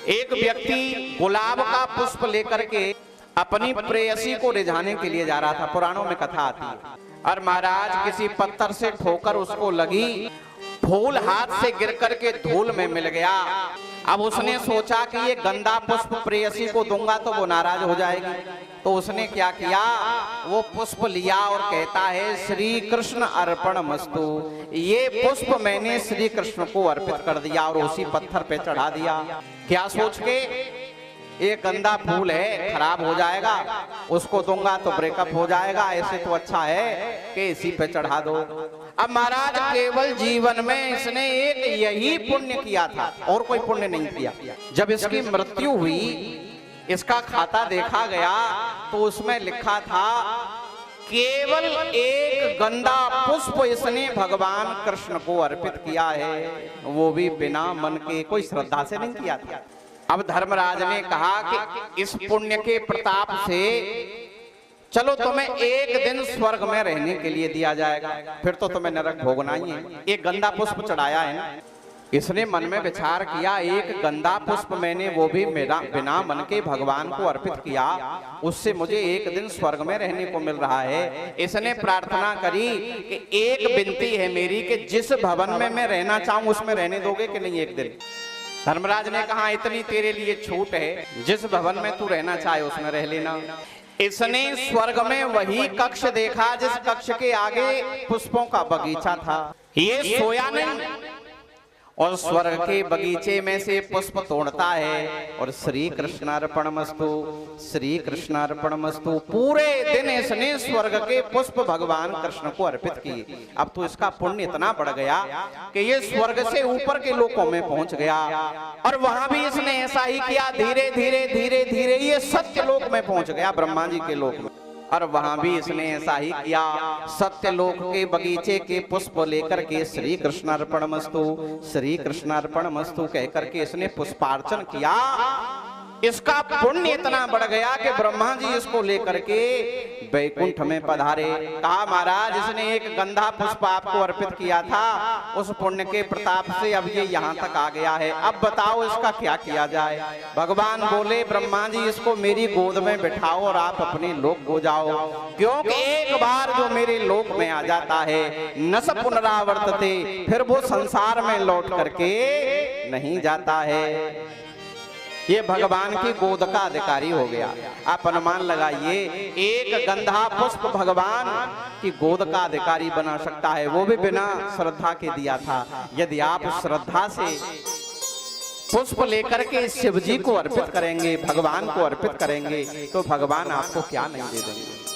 एक व्यक्ति गुलाब का पुष्प लेकर के अपनी प्रेयसी को रिझाने के लिए जा रहा था। पुराणों में कथा आती है। और महाराज किसी पत्थर से ठोकर उसको लगी, फूल हाथ से गिर करके धूल में मिल गया। अब उसने सोचा कि ये गंदा पुष्प प्रेयसी को दूंगा तो वो नाराज हो जाएगी। तो उसने क्या किया, वो पुष्प लिया और कहता है श्री कृष्ण अर्पण मस्तु। ये पुष्प मैंने श्री कृष्ण को अर्पित कर दिया और उसी पत्थर पे चढ़ा दिया। क्या सोच के, ये गंदा फूल है, खराब हो जाएगा, उसको दूंगा तो ब्रेकअप हो जाएगा, ऐसे तो अच्छा है कि इसी पे चढ़ा दो। अब महाराज केवल जीवन में इसने एक यही पुण्य किया था और कोई पुण्य नहीं किया। जब इसकी मृत्यु हुई, इसका खाता देखा गया तो उसमें लिखा था केवल एक गंदा पुष्प इसने भगवान कृष्ण को अर्पित किया है, वो भी बिना मन के, कोई श्रद्धा से नहीं किया था। अब धर्मराज ने कहा कि इस पुण्य के प्रताप से चलो तुम्हें एक दिन स्वर्ग में रहने के लिए दिया जाएगा, फिर तो तुम्हें नरक भोगना ही है। एक गंदा पुष्प चढ़ाया है ना, इसने मन में विचार किया एक गंदा पुष्प मैंने वो भी बिना मन के भगवान को अर्पित किया, उससे मुझे एक दिन स्वर्ग में रहने को मिल रहा है। इसने प्रार्थना करी कि एक विनती है मेरी कि जिस भवन में मैं रहना चाहूं उसमें रहने दोगे कि नहीं एक दिन। धर्मराज ने कहा इतनी तेरे लिए छूट है, जिस भवन में तू रहना चाहे उसमें रह लेना। इसने स्वर्ग में वही कक्ष देखा जिस कक्ष के आगे पुष्पों का बगीचा था। ये सोया नहीं और स्वर्ग के बगीचे में से पुष्प तोड़ता है और श्री कृष्णार्पणमस्तु, श्री कृष्णार्पणमस्तु। पूरे दिन इसने स्वर्ग के पुष्प भगवान कृष्ण को अर्पित किए। अब तो इसका पुण्य इतना बढ़ गया कि ये स्वर्ग से ऊपर के लोकों में पहुंच गया और वहां भी इसने ऐसा ही किया। धीरे धीरे धीरे धीरे ये सत्य लोक में पहुंच गया, ब्रह्मा जी के लोक में। और वहां भी इसने ऐसा ही किया, सत्यलोक के बगीचे के पुष्प लेकर के श्री कृष्णार्पणमस्तु, श्री कृष्णार्पणमस्तु कहकर के इसने पुष्पार्चन किया। इसका पुण्य इतना बढ़ गया कि ब्रह्मा जी इसको लेकर के वैकुंठ में पधारे। कहा महाराज इसने एक गंदा पुष्प आपको अर्पित किया था, उस पुण्य के प्रताप से अब ये यहाँ तक आ गया है, अब बताओ इसका क्या किया जाए। भगवान बोले ब्रह्मा जी इसको मेरी गोद में बिठाओ और आप अपने लोक को जाओ, क्योंकि एक बार जो मेरे लोक में आ जाता है न स पुनरावर्तते, फिर वो संसार में लौट करके नहीं जाता है। ये भगवान की गोद का अधिकारी हो गया। आप अनुमान लगाइए एक गंधा पुष्प भगवान की गोद का अधिकारी बना सकता है, वो भी बिना श्रद्धा के दिया था। यदि आप श्रद्धा से पुष्प लेकर के शिव जी को अर्पित करेंगे, भगवान को अर्पित करेंगे, तो भगवान आपको क्या नहीं दे देंगे।